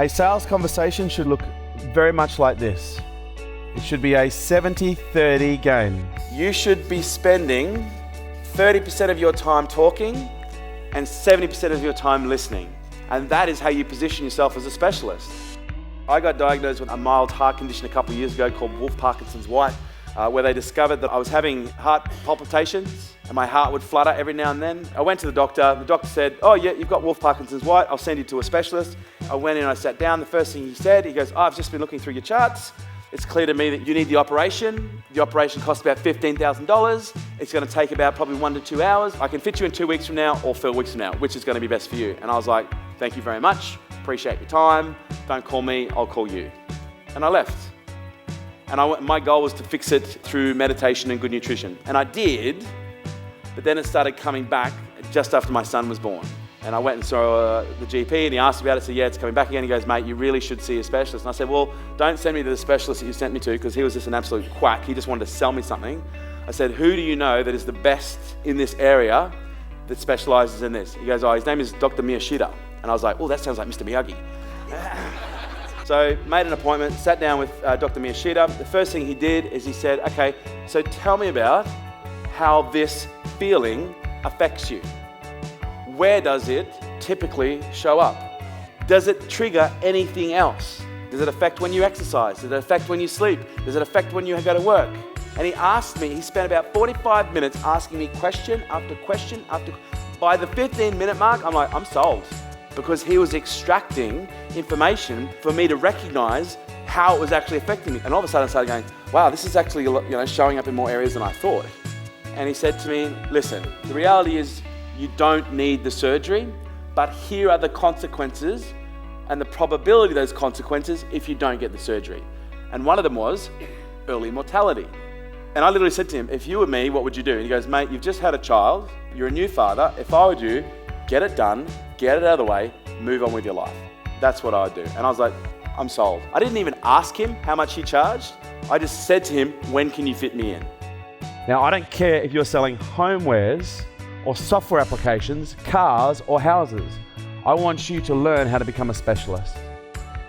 A sales conversation should look very much like this. It should be a 70-30 game. You should be spending 30% of your time talking and 70% of your time listening. And that is how you position yourself as a specialist. I got diagnosed with a mild heart condition a couple of years ago called Wolff-Parkinson's-White, where they discovered that I was having heart palpitations and my heart would flutter every now and then. I went to the doctor said, oh yeah, you've got Wolff-Parkinson's-White, I'll send you to a specialist. I went in, I sat down, the first thing he said, he goes, I've just been looking through your charts. It's clear to me that you need the operation. The operation costs about $15,000. It's going to take about probably 1 to 2 hours. I can fit you in 2 weeks from now or 4 weeks from now, which is going to be best for you. And I was like, thank you very much. Appreciate your time. Don't call me, I'll call you. And I left. And my goal was to fix it through meditation and good nutrition. And I did, but then it started coming back just after my son was born. And I went and saw the GP and he asked about it. I said, yeah, it's coming back again. He goes, mate, you really should see a specialist. And I said, well, don't send me to the specialist that you sent me to, because he was just an absolute quack. He just wanted to sell me something. I said, who do you know that is the best in this area that specializes in this? He goes, oh, his name is Dr. Miyashita. And I was like, oh, that sounds like Mr. Miyagi. So made an appointment, sat down with Dr. Miyashita. The first thing he did is he said, okay, so tell me about how this feeling affects you. Where does it typically show up? Does it trigger anything else? Does it affect when you exercise? Does it affect when you sleep? Does it affect when you go to work? And he asked me, he spent about 45 minutes asking me question after question after. By the 15-minute mark, I'm like, I'm sold. Because he was extracting information for me to recognize how it was actually affecting me. And all of a sudden I started going, wow, this is actually showing up in more areas than I thought. And he said to me, listen, the reality is you don't need the surgery, but here are the consequences and the probability of those consequences if you don't get the surgery. And one of them was early mortality. And I literally said to him, if you were me, what would you do? And he goes, mate, you've just had a child, you're a new father. If I were you, get it done, get it out of the way, move on with your life. That's what I would do. And I was like, I'm sold. I didn't even ask him how much he charged. I just said to him, when can you fit me in? Now, I don't care if you're selling homewares or software applications, cars or houses. I want you to learn how to become a specialist.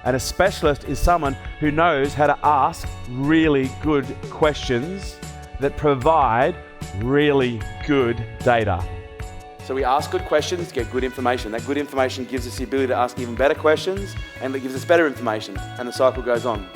And a specialist is someone who knows how to ask really good questions that provide really good data. So we ask good questions, get good information. That good information gives us the ability to ask even better questions, and that gives us better information, and the cycle goes on.